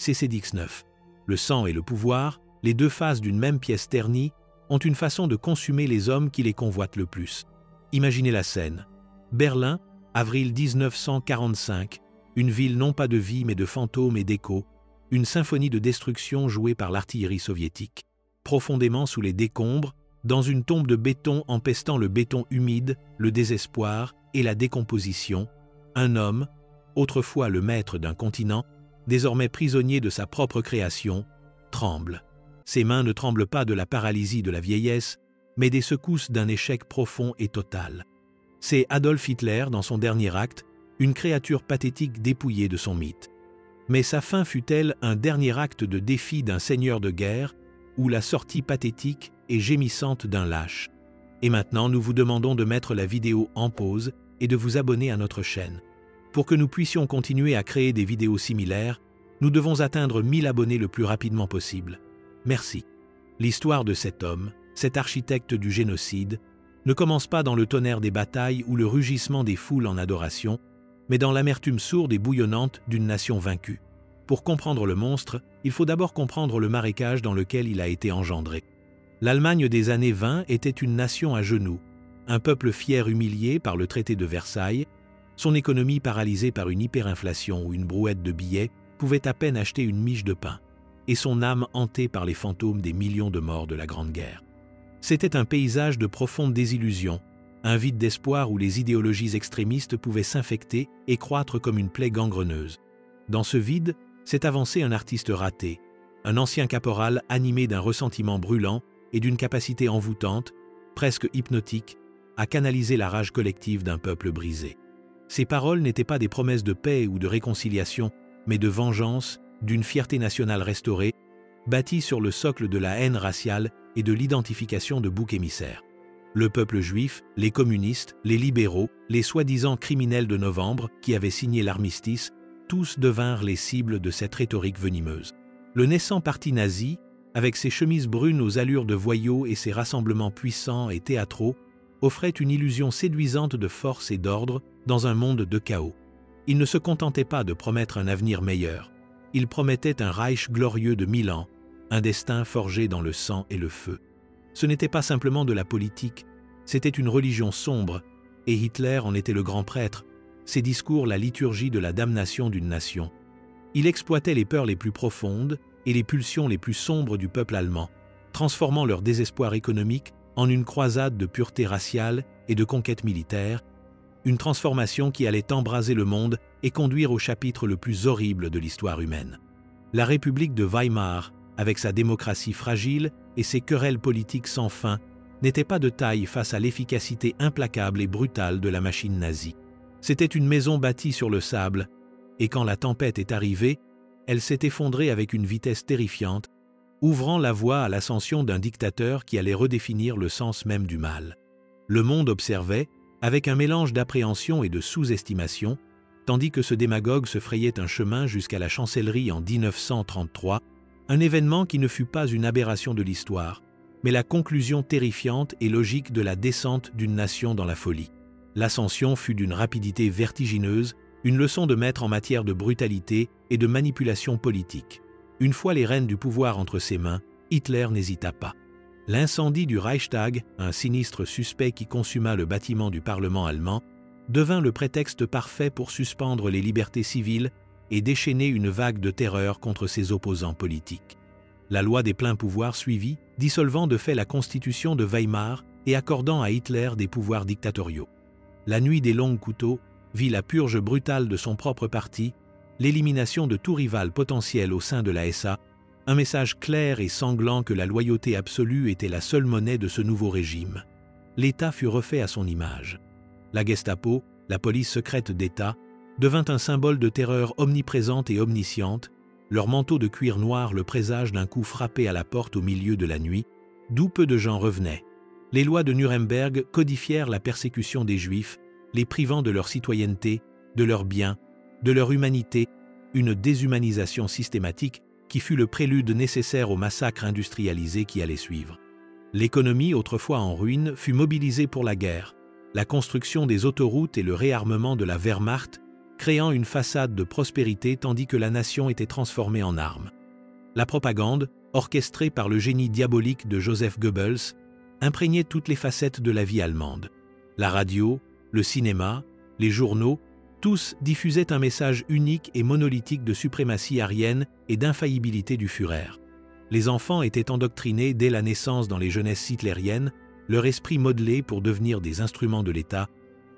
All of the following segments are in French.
CCDX9. Le sang et le pouvoir, les deux faces d'une même pièce ternie, ont une façon de consumer les hommes qui les convoitent le plus. Imaginez la scène. Berlin, avril 1945, une ville non pas de vie mais de fantômes et d'échos, une symphonie de destruction jouée par l'artillerie soviétique. Profondément sous les décombres, dans une tombe de béton empestant le béton humide, le désespoir et la décomposition, un homme, autrefois le maître d'un continent, désormais prisonnier de sa propre création, tremble. Ses mains ne tremblent pas de la paralysie de la vieillesse, mais des secousses d'un échec profond et total. C'est Adolf Hitler dans son dernier acte, une créature pathétique dépouillée de son mythe. Mais sa fin fut-elle un dernier acte de défi d'un seigneur de guerre ou la sortie pathétique et gémissante d'un lâche? Et maintenant, nous vous demandons de mettre la vidéo en pause et de vous abonner à notre chaîne. Pour que nous puissions continuer à créer des vidéos similaires, nous devons atteindre 1000 abonnés le plus rapidement possible. Merci. L'histoire de cet homme, cet architecte du génocide, ne commence pas dans le tonnerre des batailles ou le rugissement des foules en adoration, mais dans l'amertume sourde et bouillonnante d'une nation vaincue. Pour comprendre le monstre, il faut d'abord comprendre le marécage dans lequel il a été engendré. L'Allemagne des années 20 était une nation à genoux, un peuple fier humilié par le traité de Versailles, son économie paralysée par une hyperinflation où une brouette de billets pouvait à peine acheter une miche de pain, et son âme hantée par les fantômes des millions de morts de la Grande Guerre. C'était un paysage de profonde désillusion, un vide d'espoir où les idéologies extrémistes pouvaient s'infecter et croître comme une plaie gangreneuse. Dans ce vide, s'est avancé un artiste raté, un ancien caporal animé d'un ressentiment brûlant et d'une capacité envoûtante, presque hypnotique, à canaliser la rage collective d'un peuple brisé. Ses paroles n'étaient pas des promesses de paix ou de réconciliation, mais de vengeance, d'une fierté nationale restaurée, bâtie sur le socle de la haine raciale et de l'identification de boucs émissaires. Le peuple juif, les communistes, les libéraux, les soi-disant criminels de novembre qui avaient signé l'armistice, tous devinrent les cibles de cette rhétorique venimeuse. Le naissant parti nazi, avec ses chemises brunes aux allures de voyous et ses rassemblements puissants et théâtraux, offrait une illusion séduisante de force et d'ordre dans un monde de chaos. Il ne se contentait pas de promettre un avenir meilleur. Il promettait un Reich glorieux de 1000 ans, un destin forgé dans le sang et le feu. Ce n'était pas simplement de la politique, c'était une religion sombre, et Hitler en était le grand prêtre, ses discours la liturgie de la damnation d'une nation. Il exploitait les peurs les plus profondes et les pulsions les plus sombres du peuple allemand, transformant leur désespoir économique en une croisade de pureté raciale et de conquête militaire, une transformation qui allait embraser le monde et conduire au chapitre le plus horrible de l'histoire humaine. La République de Weimar, avec sa démocratie fragile et ses querelles politiques sans fin, n'était pas de taille face à l'efficacité implacable et brutale de la machine nazie. C'était une maison bâtie sur le sable, et quand la tempête est arrivée, elle s'est effondrée avec une vitesse terrifiante, ouvrant la voie à l'ascension d'un dictateur qui allait redéfinir le sens même du mal. Le monde observait, avec un mélange d'appréhension et de sous-estimation, tandis que ce démagogue se frayait un chemin jusqu'à la chancellerie en 1933, un événement qui ne fut pas une aberration de l'histoire, mais la conclusion terrifiante et logique de la descente d'une nation dans la folie. L'ascension fut d'une rapidité vertigineuse, une leçon de maître en matière de brutalité et de manipulation politique. Une fois les rênes du pouvoir entre ses mains, Hitler n'hésita pas. L'incendie du Reichstag, un sinistre suspect qui consuma le bâtiment du Parlement allemand, devint le prétexte parfait pour suspendre les libertés civiles et déchaîner une vague de terreur contre ses opposants politiques. La loi des pleins pouvoirs suivit, dissolvant de fait la constitution de Weimar et accordant à Hitler des pouvoirs dictatoriaux. La nuit des longs couteaux vit la purge brutale de son propre parti, l'élimination de tout rival potentiel au sein de la SA, un message clair et sanglant que la loyauté absolue était la seule monnaie de ce nouveau régime. L'État fut refait à son image. La Gestapo, la police secrète d'État, devint un symbole de terreur omniprésente et omnisciente, leur manteau de cuir noir le présage d'un coup frappé à la porte au milieu de la nuit, d'où peu de gens revenaient. Les lois de Nuremberg codifièrent la persécution des Juifs, les privant de leur citoyenneté, de leurs biens, de leur humanité, une déshumanisation systématique qui fut le prélude nécessaire au massacre industrialisé qui allait suivre. L'économie, autrefois en ruine, fut mobilisée pour la guerre. La construction des autoroutes et le réarmement de la Wehrmacht créant une façade de prospérité tandis que la nation était transformée en armes. La propagande, orchestrée par le génie diabolique de Joseph Goebbels, imprégnait toutes les facettes de la vie allemande. La radio, le cinéma, les journaux, tous diffusaient un message unique et monolithique de suprématie aryenne et d'infaillibilité du Führer. Les enfants étaient endoctrinés dès la naissance dans les jeunesses hitlériennes, leur esprit modelé pour devenir des instruments de l'État,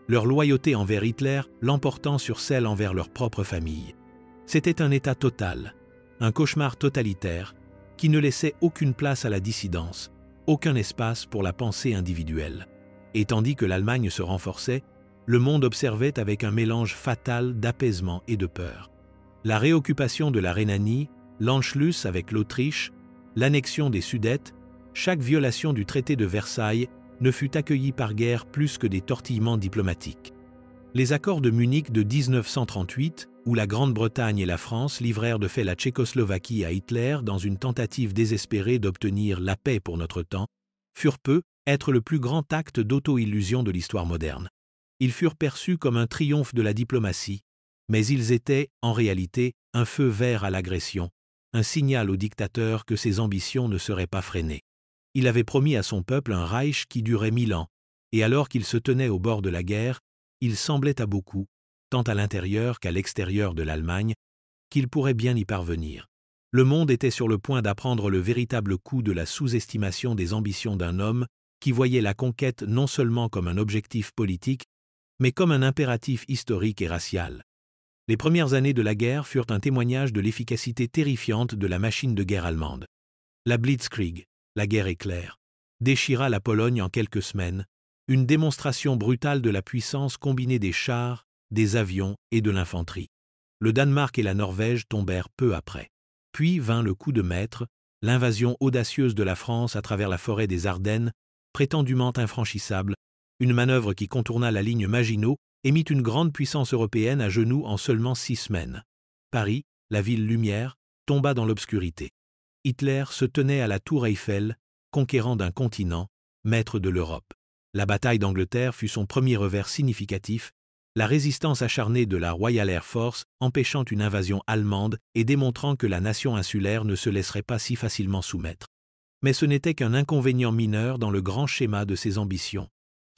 leur loyauté envers Hitler l'emportant sur celle envers leur propre famille. C'était un État total, un cauchemar totalitaire, qui ne laissait aucune place à la dissidence, aucun espace pour la pensée individuelle. Et tandis que l'Allemagne se renforçait, le monde observait avec un mélange fatal d'apaisement et de peur. La réoccupation de la Rhénanie, l'Anschluss avec l'Autriche, l'annexion des Sudètes, chaque violation du traité de Versailles ne fut accueillie par guerre plus que des tortillements diplomatiques. Les accords de Munich de 1938, où la Grande-Bretagne et la France livrèrent de fait la Tchécoslovaquie à Hitler dans une tentative désespérée d'obtenir la paix pour notre temps, furent être le plus grand acte d'auto-illusion de l'histoire moderne. Ils furent perçus comme un triomphe de la diplomatie, mais ils étaient, en réalité, un feu vert à l'agression, un signal au dictateur que ses ambitions ne seraient pas freinées. Il avait promis à son peuple un Reich qui durait 1000 ans, et alors qu'il se tenait au bord de la guerre, il semblait à beaucoup, tant à l'intérieur qu'à l'extérieur de l'Allemagne, qu'il pourrait bien y parvenir. Le monde était sur le point d'apprendre le véritable coup de la sous-estimation des ambitions d'un homme qui voyait la conquête non seulement comme un objectif politique, mais comme un impératif historique et racial. Les premières années de la guerre furent un témoignage de l'efficacité terrifiante de la machine de guerre allemande. La Blitzkrieg, la guerre éclair, déchira la Pologne en quelques semaines, une démonstration brutale de la puissance combinée des chars, des avions et de l'infanterie. Le Danemark et la Norvège tombèrent peu après. Puis vint le coup de maître, l'invasion audacieuse de la France à travers la forêt des Ardennes, prétendument infranchissable, une manœuvre qui contourna la ligne Maginot et mit une grande puissance européenne à genoux en seulement 6 semaines. Paris, la ville lumière, tomba dans l'obscurité. Hitler se tenait à la tour Eiffel, conquérant d'un continent, maître de l'Europe. La bataille d'Angleterre fut son premier revers significatif, la résistance acharnée de la Royal Air Force empêchant une invasion allemande et démontrant que la nation insulaire ne se laisserait pas si facilement soumettre. Mais ce n'était qu'un inconvénient mineur dans le grand schéma de ses ambitions.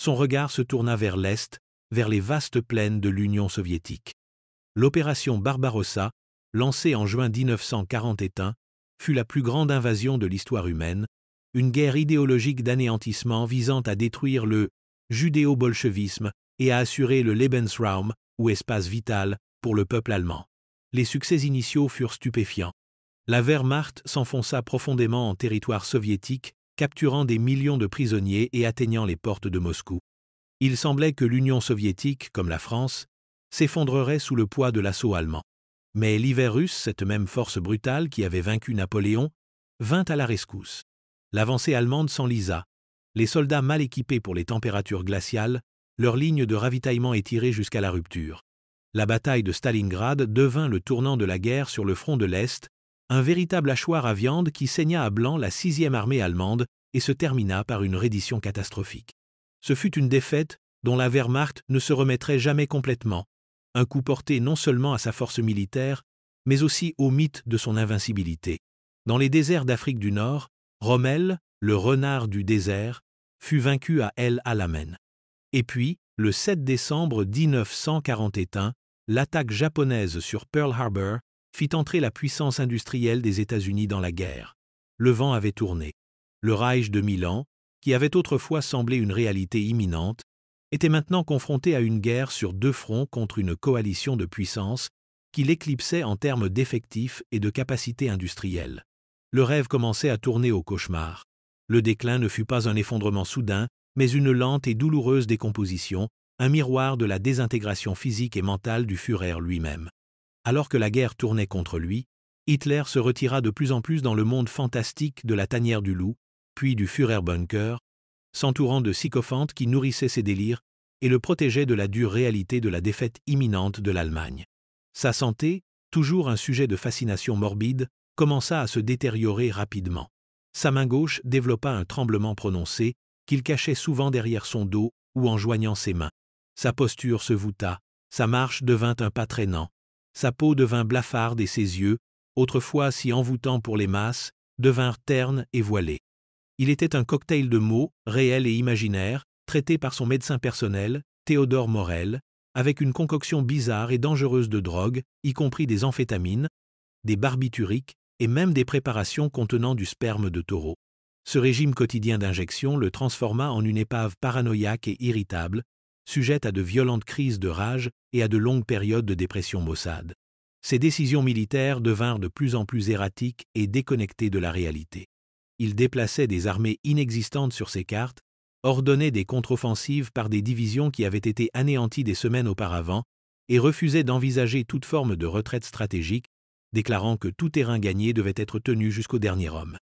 Son regard se tourna vers l'Est, vers les vastes plaines de l'Union soviétique. L'opération Barbarossa, lancée en juin 1941, fut la plus grande invasion de l'histoire humaine, une guerre idéologique d'anéantissement visant à détruire le judéo-bolchevisme et à assurer le Lebensraum, ou espace vital, pour le peuple allemand. Les succès initiaux furent stupéfiants. La Wehrmacht s'enfonça profondément en territoire soviétique, capturant des millions de prisonniers et atteignant les portes de Moscou. Il semblait que l'Union soviétique, comme la France, s'effondrerait sous le poids de l'assaut allemand. Mais l'hiver russe, cette même force brutale qui avait vaincu Napoléon, vint à la rescousse. L'avancée allemande s'enlisa. Les soldats mal équipés pour les températures glaciales, leur ligne de ravitaillement étirée jusqu'à la rupture. La bataille de Stalingrad devint le tournant de la guerre sur le front de l'Est, un véritable hachoir à viande qui saigna à blanc la 6e armée allemande et se termina par une reddition catastrophique. Ce fut une défaite dont la Wehrmacht ne se remettrait jamais complètement, un coup porté non seulement à sa force militaire, mais aussi au mythe de son invincibilité. Dans les déserts d'Afrique du Nord, Rommel, le renard du désert, fut vaincu à El Alamein. Et puis, le 7 décembre 1941, l'attaque japonaise sur Pearl Harbor fit entrer la puissance industrielle des États-Unis dans la guerre. Le vent avait tourné. Le Reich de 1000 ans, qui avait autrefois semblé une réalité imminente, était maintenant confronté à une guerre sur 2 fronts contre une coalition de puissances qui l'éclipsait en termes d'effectifs et de capacité industrielle. Le rêve commençait à tourner au cauchemar. Le déclin ne fut pas un effondrement soudain, mais une lente et douloureuse décomposition, un miroir de la désintégration physique et mentale du Führer lui-même. Alors que la guerre tournait contre lui, Hitler se retira de plus en plus dans le monde fantastique de la tanière du loup, puis du Führerbunker, s'entourant de sycophantes qui nourrissaient ses délires et le protégeaient de la dure réalité de la défaite imminente de l'Allemagne. Sa santé, toujours un sujet de fascination morbide, commença à se détériorer rapidement. Sa main gauche développa un tremblement prononcé qu'il cachait souvent derrière son dos ou en joignant ses mains. Sa posture se voûta, Sa marche devint un pas traînant. Sa peau devint blafarde et ses yeux, autrefois si envoûtants pour les masses, devinrent ternes et voilés. Il était un cocktail de mots, réels et imaginaires, traités par son médecin personnel, Théodore Morel, avec une concoction bizarre et dangereuse de drogues, y compris des amphétamines, des barbituriques et même des préparations contenant du sperme de taureau. Ce régime quotidien d'injection le transforma en une épave paranoïaque et irritable, sujette à de violentes crises de rage et à de longues périodes de dépression maussade. Ses décisions militaires devinrent de plus en plus erratiques et déconnectées de la réalité. Il déplaçait des armées inexistantes sur ses cartes, ordonnait des contre-offensives par des divisions qui avaient été anéanties des semaines auparavant et refusait d'envisager toute forme de retraite stratégique, déclarant que tout terrain gagné devait être tenu jusqu'au dernier homme.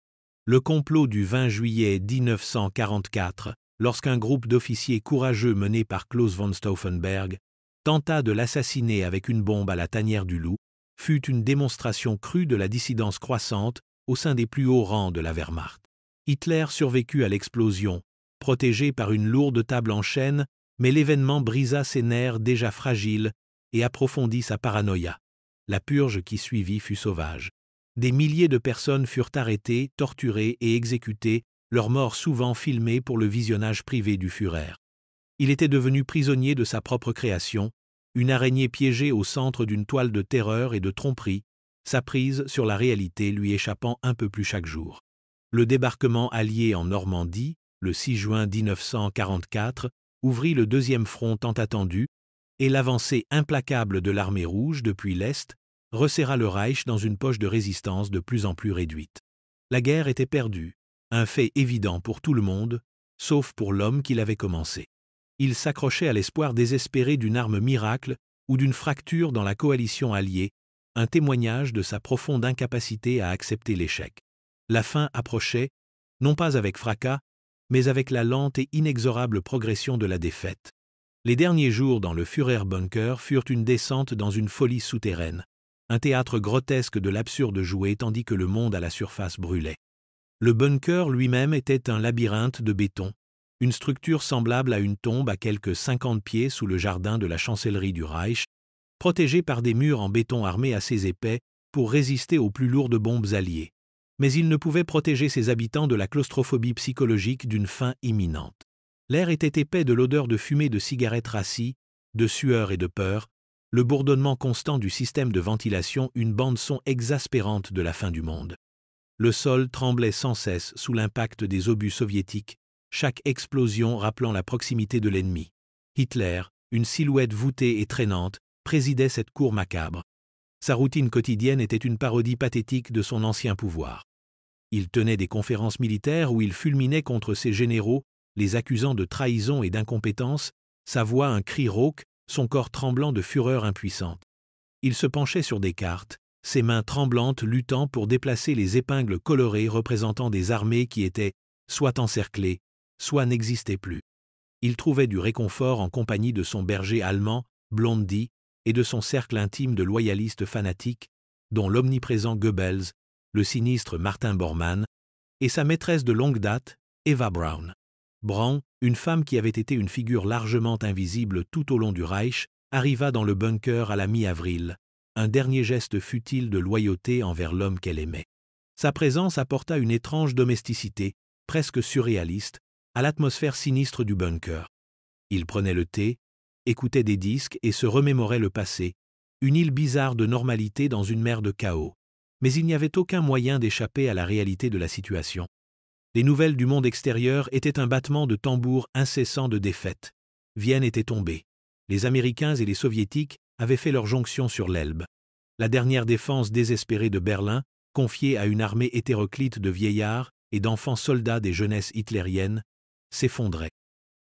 Le complot du 20 juillet 1944, lorsqu'un groupe d'officiers courageux mené par Claus von Stauffenberg tenta de l'assassiner avec une bombe à la tanière du loup, fut une démonstration crue de la dissidence croissante au sein des plus hauts rangs de la Wehrmacht. Hitler survécut à l'explosion, protégé par une lourde table en chêne, mais l'événement brisa ses nerfs déjà fragiles et approfondit sa paranoïa. La purge qui suivit fut sauvage. Des milliers de personnes furent arrêtées, torturées et exécutées, leurs morts souvent filmées pour le visionnage privé du Führer. Il était devenu prisonnier de sa propre création, une araignée piégée au centre d'une toile de terreur et de tromperie, sa prise sur la réalité lui échappant un peu plus chaque jour. Le débarquement allié en Normandie, le 6 juin 1944, ouvrit le deuxième front tant attendu, et l'avancée implacable de l'armée rouge depuis l'Est resserra le Reich dans une poche de résistance de plus en plus réduite. La guerre était perdue, un fait évident pour tout le monde, sauf pour l'homme qui l'avait commencé. Il s'accrochait à l'espoir désespéré d'une arme miracle ou d'une fracture dans la coalition alliée, un témoignage de sa profonde incapacité à accepter l'échec. La fin approchait, non pas avec fracas, mais avec la lente et inexorable progression de la défaite. Les derniers jours dans le Führerbunker furent une descente dans une folie souterraine, un théâtre grotesque de l'absurde joué tandis que le monde à la surface brûlait. Le bunker lui-même était un labyrinthe de béton, une structure semblable à une tombe à quelques 50 pieds sous le jardin de la chancellerie du Reich, protégée par des murs en béton armés assez épais pour résister aux plus lourdes bombes alliées. Mais il ne pouvait protéger ses habitants de la claustrophobie psychologique d'une fin imminente. L'air était épais de l'odeur de fumée de cigarettes rassis, de sueur et de peur, le bourdonnement constant du système de ventilation une bande-son exaspérante de la fin du monde. Le sol tremblait sans cesse sous l'impact des obus soviétiques, chaque explosion rappelant la proximité de l'ennemi. Hitler, une silhouette voûtée et traînante, présidait cette cour macabre. Sa routine quotidienne était une parodie pathétique de son ancien pouvoir. Il tenait des conférences militaires où il fulminait contre ses généraux, les accusant de trahison et d'incompétence, sa voix un cri rauque, son corps tremblant de fureur impuissante. Il se penchait sur des cartes, ses mains tremblantes luttant pour déplacer les épingles colorées représentant des armées qui étaient soit encerclées, soit n'existaient plus. Il trouvait du réconfort en compagnie de son berger allemand, Blondie, et de son cercle intime de loyalistes fanatiques, dont l'omniprésent Goebbels, le sinistre Martin Bormann, et sa maîtresse de longue date, Eva Braun. Braun, une femme qui avait été une figure largement invisible tout au long du Reich, arriva dans le bunker à la mi-avril, un dernier geste futile de loyauté envers l'homme qu'elle aimait. Sa présence apporta une étrange domesticité, presque surréaliste, à l'atmosphère sinistre du bunker. Il prenait le thé, écoutait des disques et se remémorait le passé, une île bizarre de normalité dans une mer de chaos. Mais il n'y avait aucun moyen d'échapper à la réalité de la situation. Les nouvelles du monde extérieur étaient un battement de tambour incessant de défaite. Vienne était tombée. Les Américains et les Soviétiques avaient fait leur jonction sur l'Elbe. La dernière défense désespérée de Berlin, confiée à une armée hétéroclite de vieillards et d'enfants soldats des jeunesses hitlériennes, s'effondrait.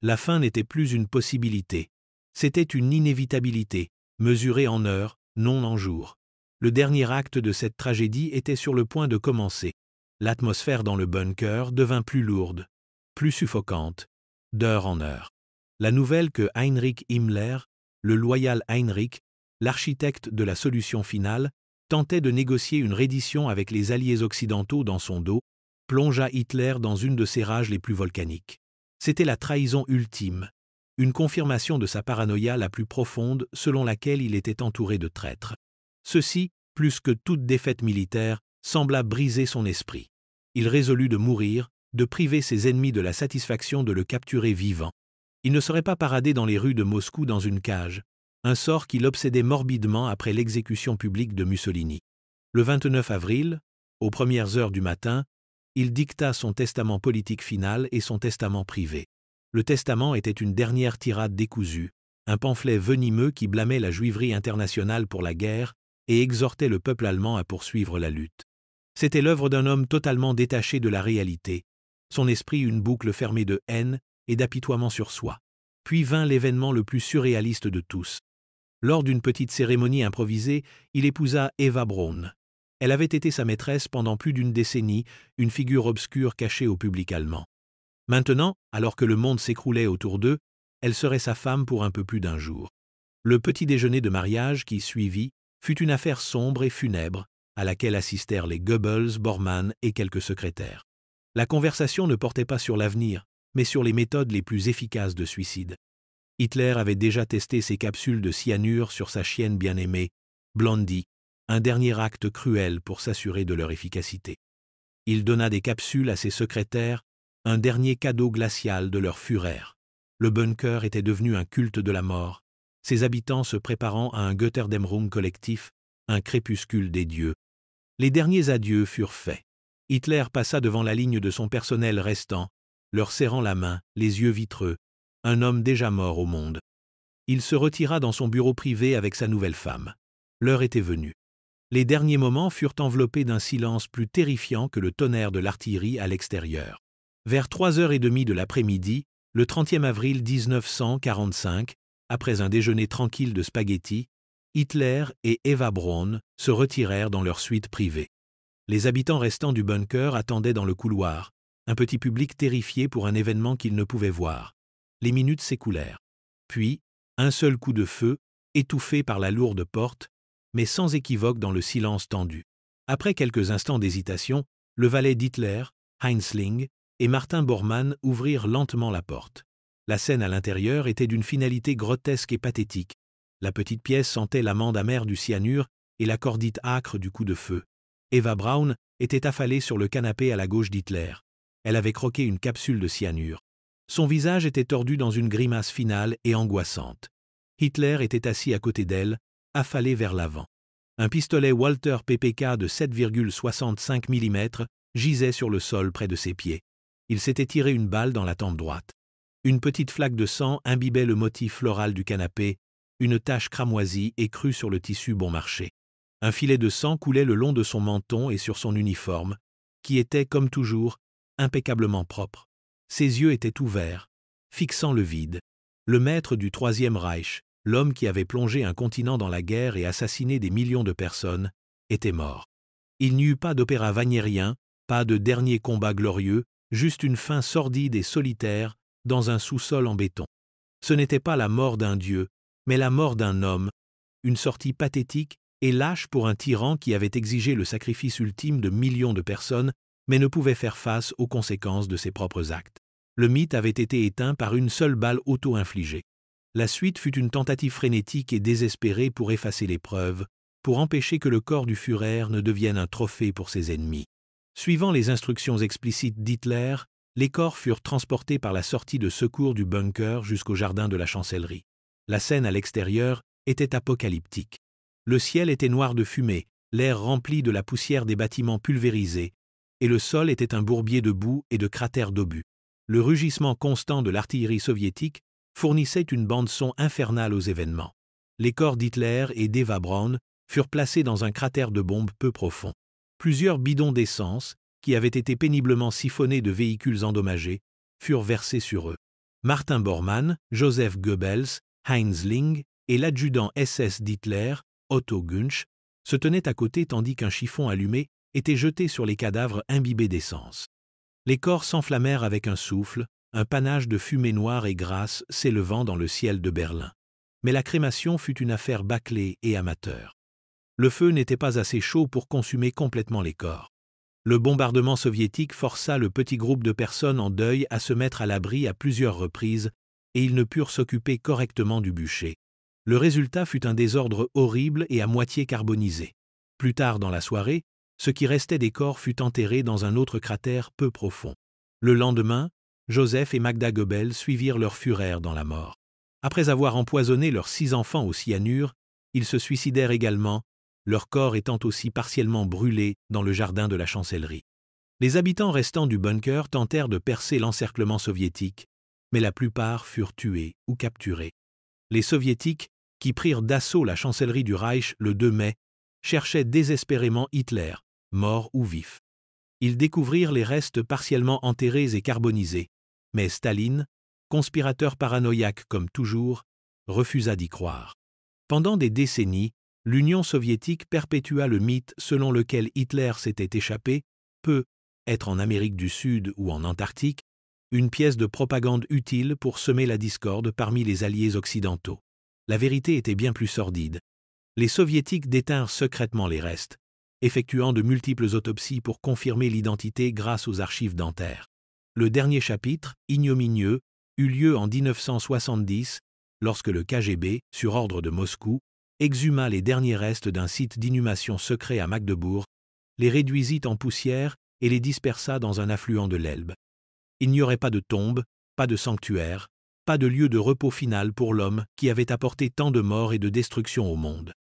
La fin n'était plus une possibilité. C'était une inévitabilité, mesurée en heures, non en jours. Le dernier acte de cette tragédie était sur le point de commencer. L'atmosphère dans le bunker devint plus lourde, plus suffocante, d'heure en heure. La nouvelle que Heinrich Himmler, le loyal Heinrich, l'architecte de la solution finale, tentait de négocier une reddition avec les alliés occidentaux dans son dos, plongea Hitler dans une de ses rages les plus volcaniques. C'était la trahison ultime, une confirmation de sa paranoïa la plus profonde selon laquelle il était entouré de traîtres. Ceci, plus que toute défaite militaire, sembla briser son esprit. Il résolut de mourir, de priver ses ennemis de la satisfaction de le capturer vivant. Il ne serait pas paradé dans les rues de Moscou dans une cage, un sort qui l'obsédait morbidement après l'exécution publique de Mussolini. Le 29 avril, aux premières heures du matin, il dicta son testament politique final et son testament privé. Le testament était une dernière tirade décousue, un pamphlet venimeux qui blâmait la juiverie internationale pour la guerre et exhortait le peuple allemand à poursuivre la lutte. C'était l'œuvre d'un homme totalement détaché de la réalité, son esprit une boucle fermée de haine et d'apitoiement sur soi. Puis vint l'événement le plus surréaliste de tous. Lors d'une petite cérémonie improvisée, il épousa Eva Braun. Elle avait été sa maîtresse pendant plus d'une décennie, une figure obscure cachée au public allemand. Maintenant, alors que le monde s'écroulait autour d'eux, elle serait sa femme pour un peu plus d'un jour. Le petit déjeuner de mariage qui suivit fut une affaire sombre et funèbre, à laquelle assistèrent les Goebbels, Bormann et quelques secrétaires. La conversation ne portait pas sur l'avenir, mais sur les méthodes les plus efficaces de suicide. Hitler avait déjà testé ses capsules de cyanure sur sa chienne bien-aimée, Blondie, un dernier acte cruel pour s'assurer de leur efficacité. Il donna des capsules à ses secrétaires, un dernier cadeau glacial de leur fureur. Le bunker était devenu un culte de la mort, ses habitants se préparant à un Götterdämmerung collectif, un crépuscule des dieux. Les derniers adieux furent faits. Hitler passa devant la ligne de son personnel restant, leur serrant la main, les yeux vitreux, un homme déjà mort au monde. Il se retira dans son bureau privé avec sa nouvelle femme. L'heure était venue. Les derniers moments furent enveloppés d'un silence plus terrifiant que le tonnerre de l'artillerie à l'extérieur. Vers 3h30 de l'après-midi, le 30e avril 1945, après un déjeuner tranquille de spaghettis, Hitler et Eva Braun se retirèrent dans leur suite privée. Les habitants restants du bunker attendaient dans le couloir, un petit public terrifié pour un événement qu'ils ne pouvaient voir. Les minutes s'écoulèrent. Puis, un seul coup de feu, étouffé par la lourde porte, mais sans équivoque dans le silence tendu. Après quelques instants d'hésitation, le valet d'Hitler, Heinzling, et Martin Bormann ouvrirent lentement la porte. La scène à l'intérieur était d'une finalité grotesque et pathétique. La petite pièce sentait l'amande amère du cyanure et la cordite âcre du coup de feu. Eva Braun était affalée sur le canapé à la gauche d'Hitler. Elle avait croqué une capsule de cyanure. Son visage était tordu dans une grimace finale et angoissante. Hitler était assis à côté d'elle, affalé vers l'avant. Un pistolet Walter PPK de 7,65 mm gisait sur le sol près de ses pieds. Il s'était tiré une balle dans la tempe droite. Une petite flaque de sang imbibait le motif floral du canapé, une tache cramoisie écrue sur le tissu bon marché. Un filet de sang coulait le long de son menton et sur son uniforme, qui était, comme toujours, impeccablement propre. Ses yeux étaient ouverts, fixant le vide. Le maître du Troisième Reich, l'homme qui avait plongé un continent dans la guerre et assassiné des millions de personnes, était mort. Il n'y eut pas d'opéra wagnérien, pas de dernier combat glorieux, juste une fin sordide et solitaire dans un sous-sol en béton. Ce n'était pas la mort d'un dieu, mais la mort d'un homme, une sortie pathétique et lâche pour un tyran qui avait exigé le sacrifice ultime de millions de personnes, mais ne pouvait faire face aux conséquences de ses propres actes. Le mythe avait été éteint par une seule balle auto-infligée. La suite fut une tentative frénétique et désespérée pour effacer les preuves, pour empêcher que le corps du Führer ne devienne un trophée pour ses ennemis. Suivant les instructions explicites d'Hitler, les corps furent transportés par la sortie de secours du bunker jusqu'au jardin de la chancellerie. La scène à l'extérieur était apocalyptique. Le ciel était noir de fumée, l'air rempli de la poussière des bâtiments pulvérisés, et le sol était un bourbier de boue et de cratères d'obus. Le rugissement constant de l'artillerie soviétique fournissait une bande-son infernale aux événements. Les corps d'Hitler et d'Eva Braun furent placés dans un cratère de bombes peu profond. Plusieurs bidons d'essence, qui avaient été péniblement siphonnés de véhicules endommagés, furent versés sur eux. Martin Bormann, Joseph Goebbels, Heinzling et l'adjudant SS d'Hitler, Otto Günsch, se tenaient à côté tandis qu'un chiffon allumé était jeté sur les cadavres imbibés d'essence. Les corps s'enflammèrent avec un souffle, un panache de fumée noire et grasse s'élevant dans le ciel de Berlin. Mais la crémation fut une affaire bâclée et amateur. Le feu n'était pas assez chaud pour consumer complètement les corps. Le bombardement soviétique força le petit groupe de personnes en deuil à se mettre à l'abri à plusieurs reprises, et ils ne purent s'occuper correctement du bûcher. Le résultat fut un désordre horrible et à moitié carbonisé. Plus tard dans la soirée, ce qui restait des corps fut enterré dans un autre cratère peu profond. Le lendemain, Joseph et Magda Goebbels suivirent leur Führer dans la mort. Après avoir empoisonné leurs 6 enfants au cyanure, ils se suicidèrent également, leur corps étant aussi partiellement brûlés dans le jardin de la chancellerie. Les habitants restants du bunker tentèrent de percer l'encerclement soviétique, mais la plupart furent tués ou capturés. Les soviétiques, qui prirent d'assaut la chancellerie du Reich le 2 mai, cherchaient désespérément Hitler, mort ou vif. Ils découvrirent les restes partiellement enterrés et carbonisés, mais Staline, conspirateur paranoïaque comme toujours, refusa d'y croire. Pendant des décennies, l'Union soviétique perpétua le mythe selon lequel Hitler s'était échappé, peut être en Amérique du Sud ou en Antarctique, une pièce de propagande utile pour semer la discorde parmi les alliés occidentaux. La vérité était bien plus sordide. Les soviétiques détinrent secrètement les restes, effectuant de multiples autopsies pour confirmer l'identité grâce aux archives dentaires. Le dernier chapitre, ignominieux, eut lieu en 1970, lorsque le KGB, sur ordre de Moscou, exhuma les derniers restes d'un site d'inhumation secret à Magdebourg, les réduisit en poussière et les dispersa dans un affluent de l'Elbe. Il n'y aurait pas de tombe, pas de sanctuaire, pas de lieu de repos final pour l'homme qui avait apporté tant de morts et de destruction au monde.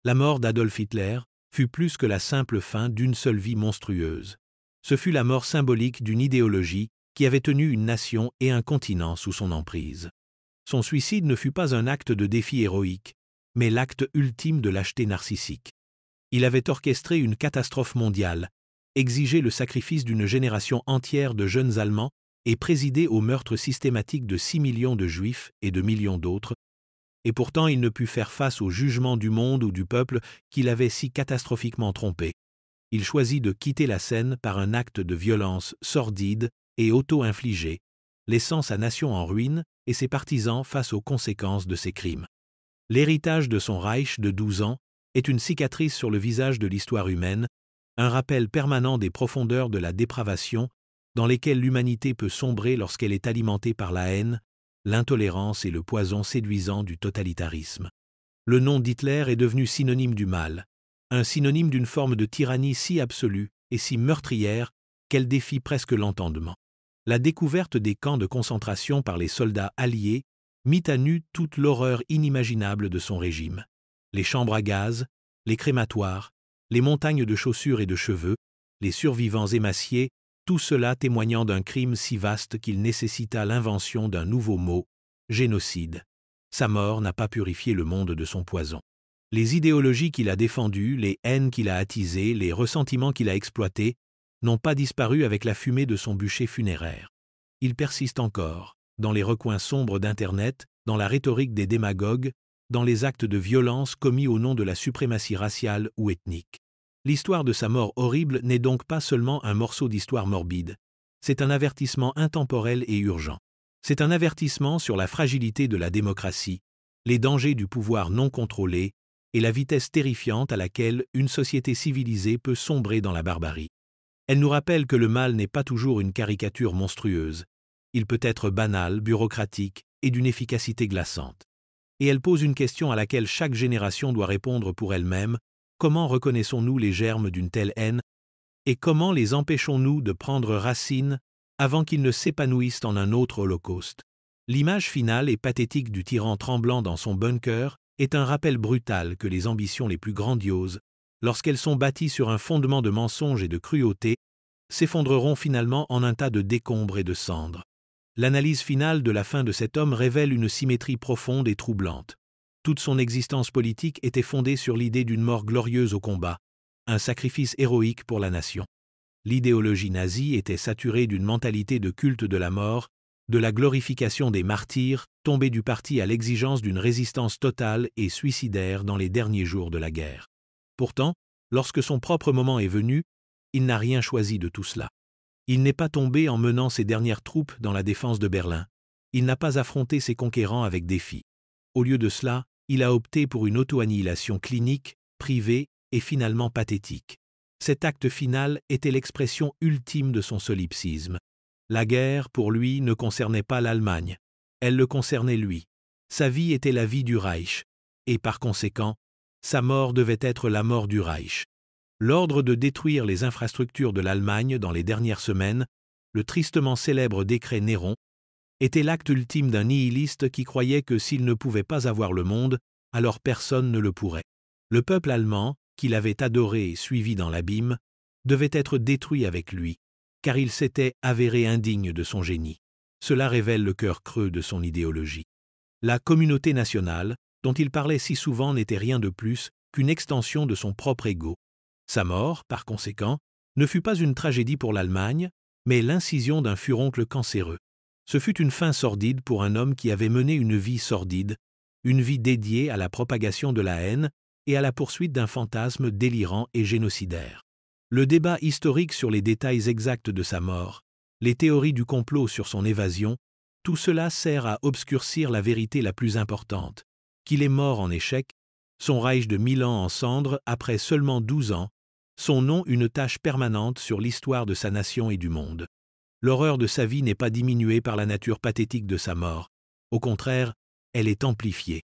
La mort d'Adolf Hitler fut plus que la simple fin d'une seule vie monstrueuse. Ce fut la mort symbolique d'une idéologie qui avait tenu une nation et un continent sous son emprise. Son suicide ne fut pas un acte de défi héroïque, mais l'acte ultime de lâcheté narcissique. Il avait orchestré une catastrophe mondiale, exigé le sacrifice d'une génération entière de jeunes Allemands et présidé au meurtre systématique de 6 millions de Juifs et de millions d'autres, et pourtant il ne put faire face au jugement du monde ou du peuple qu'il avait si catastrophiquement trompé. Il choisit de quitter la scène par un acte de violence sordide et auto-infligé, laissant sa nation en ruine et ses partisans face aux conséquences de ses crimes. L'héritage de son Reich de 12 ans est une cicatrice sur le visage de l'histoire humaine, un rappel permanent des profondeurs de la dépravation dans lesquelles l'humanité peut sombrer lorsqu'elle est alimentée par la haine, l'intolérance et le poison séduisant du totalitarisme. Le nom d'Hitler est devenu synonyme du mal, un synonyme d'une forme de tyrannie si absolue et si meurtrière qu'elle défie presque l'entendement. La découverte des camps de concentration par les soldats alliés mit à nu toute l'horreur inimaginable de son régime. Les chambres à gaz, les crématoires, les montagnes de chaussures et de cheveux, les survivants émaciés, tout cela témoignant d'un crime si vaste qu'il nécessita l'invention d'un nouveau mot, génocide. Sa mort n'a pas purifié le monde de son poison. Les idéologies qu'il a défendues, les haines qu'il a attisées, les ressentiments qu'il a exploités, n'ont pas disparu avec la fumée de son bûcher funéraire. Ils persistent encore, dans les recoins sombres d'Internet, dans la rhétorique des démagogues, dans les actes de violence commis au nom de la suprématie raciale ou ethnique. L'histoire de sa mort horrible n'est donc pas seulement un morceau d'histoire morbide, c'est un avertissement intemporel et urgent. C'est un avertissement sur la fragilité de la démocratie, les dangers du pouvoir non contrôlé et la vitesse terrifiante à laquelle une société civilisée peut sombrer dans la barbarie. Elle nous rappelle que le mal n'est pas toujours une caricature monstrueuse. Il peut être banal, bureaucratique et d'une efficacité glaçante. Et elle pose une question à laquelle chaque génération doit répondre pour elle-même. Comment reconnaissons-nous les germes d'une telle haine et comment les empêchons-nous de prendre racine avant qu'ils ne s'épanouissent en un autre holocauste? L'image finale et pathétique du tyran tremblant dans son bunker est un rappel brutal que les ambitions les plus grandioses, lorsqu'elles sont bâties sur un fondement de mensonges et de cruauté, s'effondreront finalement en un tas de décombres et de cendres. L'analyse finale de la fin de cet homme révèle une symétrie profonde et troublante. Toute son existence politique était fondée sur l'idée d'une mort glorieuse au combat, un sacrifice héroïque pour la nation. L'idéologie nazie était saturée d'une mentalité de culte de la mort, de la glorification des martyrs, tombés du parti à l'exigence d'une résistance totale et suicidaire dans les derniers jours de la guerre. Pourtant, lorsque son propre moment est venu, il n'a rien choisi de tout cela. Il n'est pas tombé en menant ses dernières troupes dans la défense de Berlin. Il n'a pas affronté ses conquérants avec défi. Au lieu de cela, il a opté pour une auto-annihilation clinique, privée et finalement pathétique. Cet acte final était l'expression ultime de son solipsisme. La guerre, pour lui, ne concernait pas l'Allemagne. Elle le concernait lui. Sa vie était la vie du Reich, et par conséquent, sa mort devait être la mort du Reich. L'ordre de détruire les infrastructures de l'Allemagne dans les dernières semaines, le tristement célèbre décret Néron, était l'acte ultime d'un nihiliste qui croyait que s'il ne pouvait pas avoir le monde, alors personne ne le pourrait. Le peuple allemand, qu'il avait adoré et suivi dans l'abîme, devait être détruit avec lui, car il s'était avéré indigne de son génie. Cela révèle le cœur creux de son idéologie. La communauté nationale, dont il parlait si souvent, n'était rien de plus qu'une extension de son propre ego. Sa mort, par conséquent, ne fut pas une tragédie pour l'Allemagne, mais l'incision d'un furoncle cancéreux. Ce fut une fin sordide pour un homme qui avait mené une vie sordide, une vie dédiée à la propagation de la haine et à la poursuite d'un fantasme délirant et génocidaire. Le débat historique sur les détails exacts de sa mort, les théories du complot sur son évasion, tout cela sert à obscurcir la vérité la plus importante, qu'il est mort en échec, son Reich de 1000 ans en cendres après seulement 12 ans, son nom une tache permanente sur l'histoire de sa nation et du monde. L'horreur de sa vie n'est pas diminuée par la nature pathétique de sa mort. Au contraire, elle est amplifiée.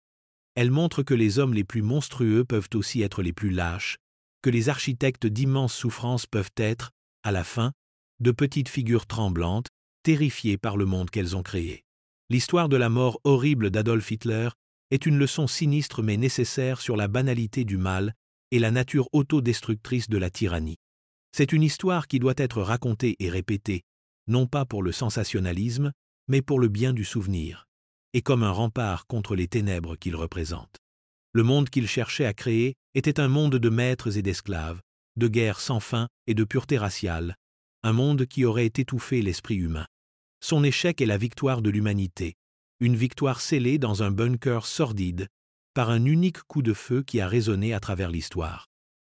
Elle montre que les hommes les plus monstrueux peuvent aussi être les plus lâches, que les architectes d'immenses souffrances peuvent être, à la fin, de petites figures tremblantes, terrifiées par le monde qu'elles ont créé. L'histoire de la mort horrible d'Adolf Hitler est une leçon sinistre mais nécessaire sur la banalité du mal et la nature autodestructrice de la tyrannie. C'est une histoire qui doit être racontée et répétée, non pas pour le sensationnalisme, mais pour le bien du souvenir, et comme un rempart contre les ténèbres qu'il représente. Le monde qu'il cherchait à créer était un monde de maîtres et d'esclaves, de guerre sans fin et de pureté raciale, un monde qui aurait étouffé l'esprit humain. Son échec est la victoire de l'humanité, une victoire scellée dans un bunker sordide, par un unique coup de feu qui a résonné à travers l'histoire.